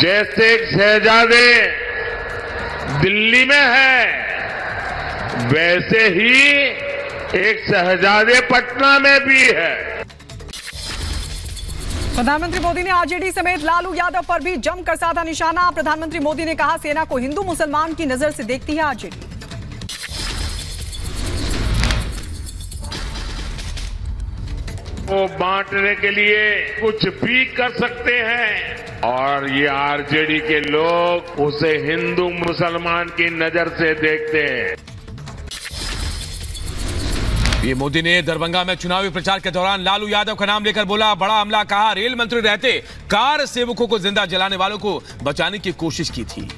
जैसे शहजादे दिल्ली में है, वैसे ही एक शहजादे पटना में भी है। प्रधानमंत्री मोदी ने आरजेडी समेत लालू यादव पर भी जमकर साधा निशाना। प्रधानमंत्री मोदी ने कहा, सेना को हिंदू मुसलमान की नजर से देखती है आरजेडी। वो बांटने के लिए कुछ भी कर सकते हैं और ये आरजेडी के लोग उसे हिंदू मुसलमान की नजर से देखते हैं। ये मोदी ने दरभंगा में चुनावी प्रचार के दौरान लालू यादव का नाम लेकर बोला बड़ा हमला। कहा, रेल मंत्री रहते कार सेवकों को जिंदा जलाने वालों को बचाने की कोशिश की थी।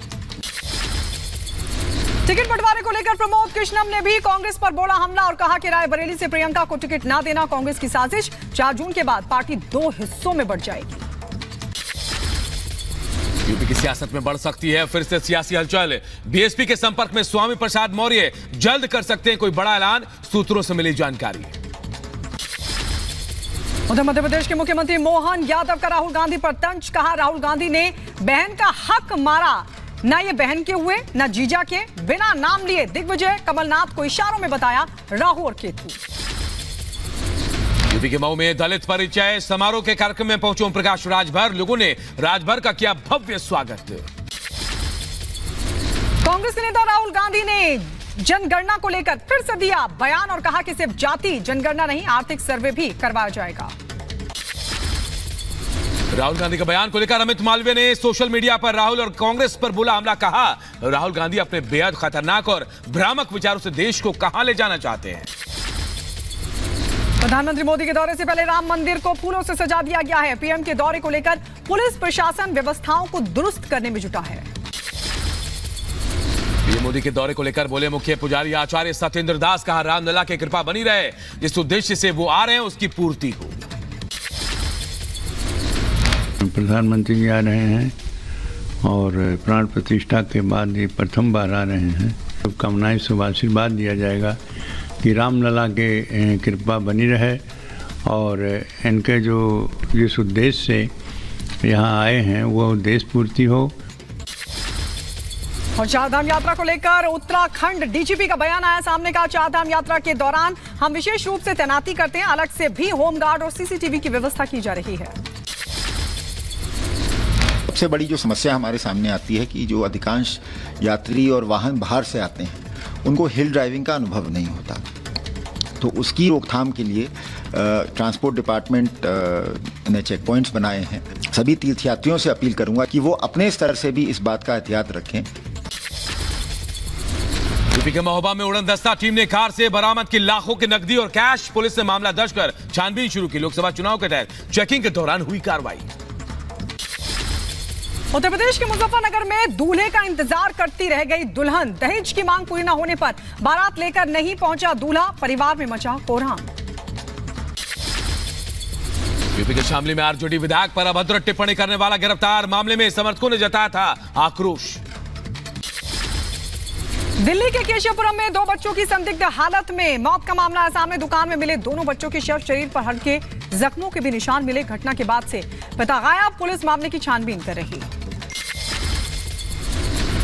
टिकट बंटवारे को लेकर प्रमोद कृष्णम ने भी कांग्रेस पर बोला हमला और कहा कि रायबरेली से प्रियंका को टिकट ना देना कांग्रेस की साजिश। 4 जून के बाद पार्टी 2 हिस्सों में बढ़ जाएगी। यूपी की सियासत में बढ़ सकती है फिर से सियासी हलचल। बीएसपी के संपर्क में स्वामी प्रसाद मौर्य जल्द कर सकते हैं कोई बड़ा ऐलान, सूत्रों से मिली जानकारी। उधर मध्य प्रदेश के मुख्यमंत्री मोहन यादव का राहुल गांधी पर तंज। कहा, राहुल गांधी ने बहन का हक मारा, ना ये बहन के हुए ना जीजा के। बिना नाम लिए दिग्विजय कमलनाथ को इशारों में बताया राहु और केतु। यूपी के मऊ में दलित परिचय समारोह के कार्यक्रम में पहुंचे ओम प्रकाश राजभर। लोगों ने राजभर का किया भव्य स्वागत। कांग्रेस नेता राहुल गांधी ने जनगणना को लेकर फिर से दिया बयान और कहा कि सिर्फ जाति जनगणना नहीं, आर्थिक सर्वे भी करवाया जाएगा। राहुल गांधी का बयान को लेकर अमित मालवीय ने सोशल मीडिया पर राहुल और कांग्रेस पर बोला हमला। कहा, राहुल गांधी अपने बेहद खतरनाक और भ्रामक विचारों से देश को कहां ले जाना चाहते हैं। प्रधानमंत्री मोदी के दौरे से पहले राम मंदिर को फूलों से सजा दिया गया है। पीएम के दौरे को लेकर पुलिस प्रशासन व्यवस्थाओं को दुरुस्त करने में जुटा है। पीएम मोदी के दौरे को लेकर बोले मुख्य पुजारी आचार्य सत्येंद्र दास। कहा, रामलला की कृपा बनी रहे, जिस उद्देश्य से वो आ रहे हैं उसकी पूर्ति हो। प्रधानमंत्री जी आ रहे हैं और प्राण प्रतिष्ठा के बाद ये प्रथम बार आ रहे हैं। शुभकामनाएं, शुभ आशीर्वाद दिया जाएगा कि रामलला के कृपा बनी रहे और इनके जो जिस उद्देश्य से यहाँ आए हैं वो उद्देश्य पूर्ति हो। और चारधाम यात्रा को लेकर उत्तराखंड डीजीपी का बयान आया सामने। का चारधाम यात्रा के दौरान हम विशेष रूप से तैनाती करते हैं, अलग से भी होमगार्ड और सीसीटीवी की व्यवस्था की जा रही है। सबसे बड़ी जो समस्या हमारे सामने आती है कि जो अधिकांश यात्री और वाहन बाहर से आते हैं उनको हिल ड्राइविंग का अनुभव नहीं होता, तो उसकी रोकथाम के लिए ट्रांसपोर्ट डिपार्टमेंट ने चेक पॉइंट्स बनाए हैं। सभी तीर्थयात्रियों से अपील करूंगा कि वो अपने स्तर से भी इस बात का एहतियात रखें। यूपी के महोबा में उड़न दस्ता टीम ने कार से बरामद की लाखों की नकदी और कैश। पुलिस ने मामला दर्ज कर छानबीन शुरू की। लोकसभा चुनाव के तहत चेकिंग के दौरान हुई कार्रवाई। उत्तर प्रदेश के मुजफ्फरनगर में दूल्हे का इंतजार करती रह गई दुल्हन। दहेज की मांग पूरी न होने पर बारात लेकर नहीं पहुंचा दूल्हा, परिवार में मचा कोहराम। यूपी के शामली में आरजेडी विधायक पर अभद्र टिप्पणी करने वाला गिरफ्तार। मामले में समर्थकों ने जताया था आक्रोश। दिल्ली के केशवपुरम में 2 बच्चों की संदिग्ध हालत में मौत का मामला है सामने। दुकान में मिले दोनों बच्चों के शव, शरीर पर हल्के जख्मों के भी निशान मिले। घटना के बाद से पिता गायब, पुलिस मामले की छानबीन कर रही है।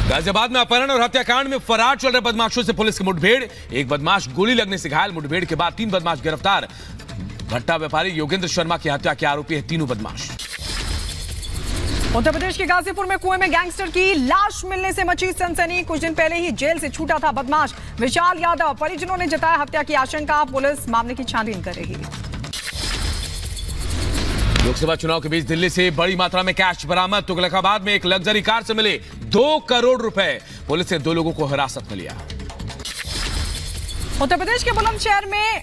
गाजियाबाद में अपहरण और हत्याकांड में फरार चल रहे बदमाशों से पुलिस की मुठभेड़। एक बदमाश गोली लगने से घायल। मुठभेड़ के बाद 3 बदमाश गिरफ्तार। भट्टा व्यापारी योगेंद्र शर्मा की हत्या के आरोपी है तीनों बदमाश। उत्तर प्रदेश के गाजीपुर में कुएं में गैंगस्टर की लाश मिलने से मची सनसनी। कुछ दिन पहले ही जेल से छूटा था बदमाश विशाल यादव। परिजनों ने जताया हत्या की आशंका। पुलिस मामले की छानबीन कर रही है। लोकसभा चुनाव के बीच दिल्ली से बड़ी मात्रा में कैश बरामद। तुगलकाबाद में एक लग्जरी कार से मिले 2 करोड़ रुपए। पुलिस ने 2 लोगों को हिरासत में लिया। उत्तर प्रदेश के बुलंदशहर में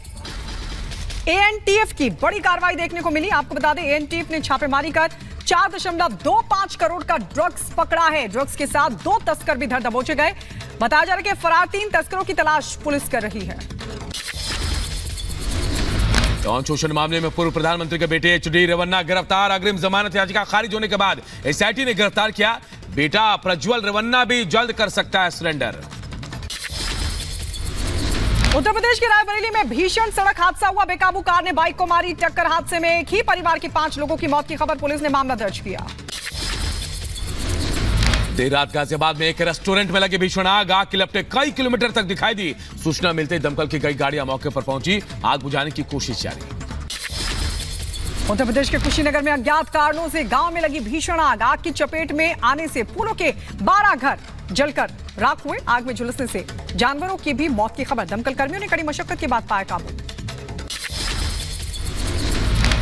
एएनटीएफ की बड़ी कार्रवाई देखने को मिली। आपको बता दें, एएनटीएफ ने छापेमारी कर 4.25 करोड़ का ड्रग्स पकड़ा है। ड्रग्स के साथ 2 तस्कर भी धर दबोचे गए। बताया जा रहा है कि फरार 3 तस्करों की तलाश पुलिस कर रही है। यौन शोषण मामले में पूर्व प्रधानमंत्री के बेटे एचडी रेवन्ना गिरफ्तार। अग्रिम जमानत याचिका खारिज होने के बाद एसआईटी ने गिरफ्तार किया। बेटा प्रज्वल रेवन्ना भी जल्द कर सकता है सरेंडर। उत्तर प्रदेश के रायबरेली में भीषण सड़क हादसा हुआ। बेकाबू कार ने बाइक को मारी टक्कर। हादसे में एक ही परिवार के 5 लोगों की मौत की खबर। पुलिस ने मामला दर्ज किया। देर रात गाजियाबाद में एक रेस्टोरेंट में लगी भीषण आग की लपटें कई किलोमीटर तक दिखाई दी। सूचना मिलते ही दमकल की कई गाड़ियां मौके पर पहुंची, आग बुझाने की कोशिश जारी। उत्तर प्रदेश के कुशीनगर में अज्ञात कारणों से गांव में लगी भीषण आग। आग की चपेट में आने से पूलों के 12 घर जलकर राख हुए। आग में झुलसने से जानवरों की भी मौत की खबर। दमकल कर्मियों ने कड़ी मशक्कत के बाद पाया काबू।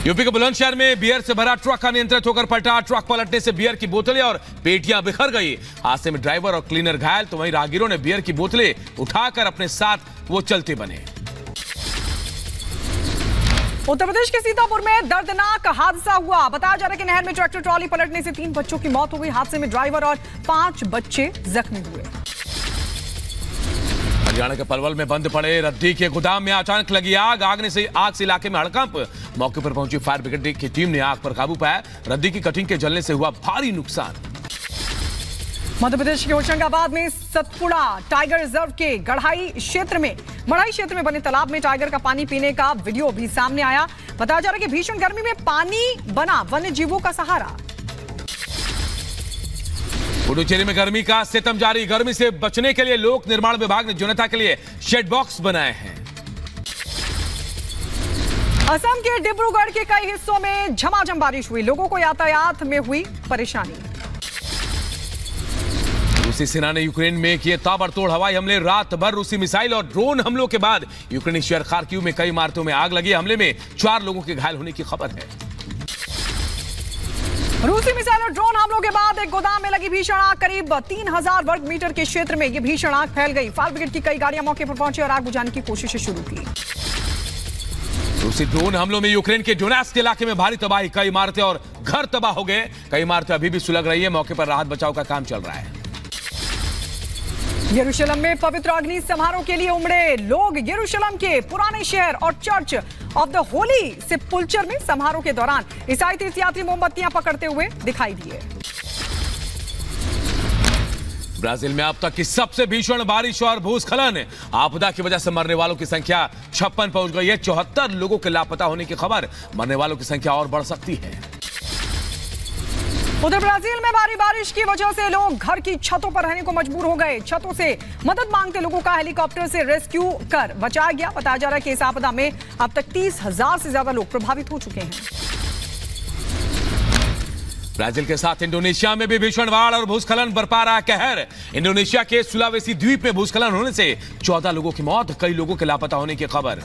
यूपी के बुलंदशहर में बियर से भरा ट्रक अनियंत्रित होकर पलटा। ट्रक पलटने से बियर की बोतलें और पेटियां बिखर गई। हादसे में ड्राइवर और क्लीनर घायल, तो वहीं राहगीरों ने बियर की बोतलें उठाकर अपने साथ वो चलते बने। उत्तर प्रदेश के सीतापुर में दर्दनाक हादसा हुआ। बताया जा रहा है कि नहर में ट्रैक्टर ट्रॉली पलटने से 3 बच्चों की मौत हो गई। हादसे में ड्राइवर और 5 बच्चे जख्मी हुए। हरियाणा के पलवल में बंद पड़े रद्दी के गोदाम में अचानक लगी आग। आग से इलाके में हड़कंप। मौके पर पहुंची फायर ब्रिगेड की टीम ने आग पर काबू पाया। रद्दी की कटिंग के जलने से हुआ भारी नुकसान। मध्य प्रदेश के होशंगाबाद में सतपुड़ा टाइगर रिजर्व के मढ़ाई क्षेत्र में बने तालाब में टाइगर का पानी पीने का वीडियो भी सामने आया। बताया जा रहा है कि भीषण गर्मी में पानी बना वन्य जीवों का सहारा। पुडुचेरी में गर्मी का सितम जारी। गर्मी से बचने के लिए लोक निर्माण विभाग ने जनता के लिए शेड बॉक्स बनाए हैं। असम के डिब्रूगढ़ के कई हिस्सों में झमाझम बारिश हुई। लोगों को यातायात में हुई परेशानी। रूसी सेना ने यूक्रेन में किए ताबड़तोड़ हवाई हमले। रात भर रूसी मिसाइल और ड्रोन हमलों के बाद यूक्रेनी शहर खार्किव में कई इमारतों में आग लगी। हमले में 4 लोगों के घायल होने की खबर है। रूसी मिसाइल और ड्रोन हमलों के बाद एक गोदाम में लगी भीषण आग। करीब 3000 वर्ग मीटर के क्षेत्र में यह भीषण आग फैल गई। फायर ब्रिगेड की कई गाड़ियां मौके पर पहुंची और आग बुझाने की कोशिशें शुरू की। रूसी ड्रोन हमलों में यूक्रेन के डोनेट्स्क इलाके में भारी तबाही। कई इमारतें और घर तबाह हो गए। कई इमारतें अभी भी सुलग रही है। मौके पर राहत बचाव का काम चल रहा है। यरूशलेम में पवित्र अग्नि समारोह के लिए उमड़े लोग। यरूशलेम के पुराने शहर और चर्च ऑफ द होली सेपुल्चर में समारोह के दौरान ईसाई तीर्थयात्री मोमबत्तियां पकड़ते हुए दिखाई दिए। ब्राजील में अब तक की सबसे भीषण बारिश और भूस्खलन। आपदा की वजह से मरने वालों की संख्या 56 पहुंच गई है। 74 लोगों के लापता होने की खबर। मरने वालों की संख्या और बढ़ सकती है। उधर ब्राजील में भारी बारिश की वजह से लोग घर की छतों पर रहने को मजबूर हो गए। छतों से मदद मांगते लोगों का हेलीकॉप्टर से रेस्क्यू कर बचाया गया। बताया जा रहा है कि इस आपदा में अब तक 30,000 से ज्यादा लोग प्रभावित हो चुके हैं। ब्राजील के साथ इंडोनेशिया में भी भीषण बाढ़ और भूस्खलन बरपा रहा कहर। इंडोनेशिया के सुलावेसी द्वीप में भूस्खलन होने से 14 लोगों की मौत, कई लोगों के लापता होने की खबर।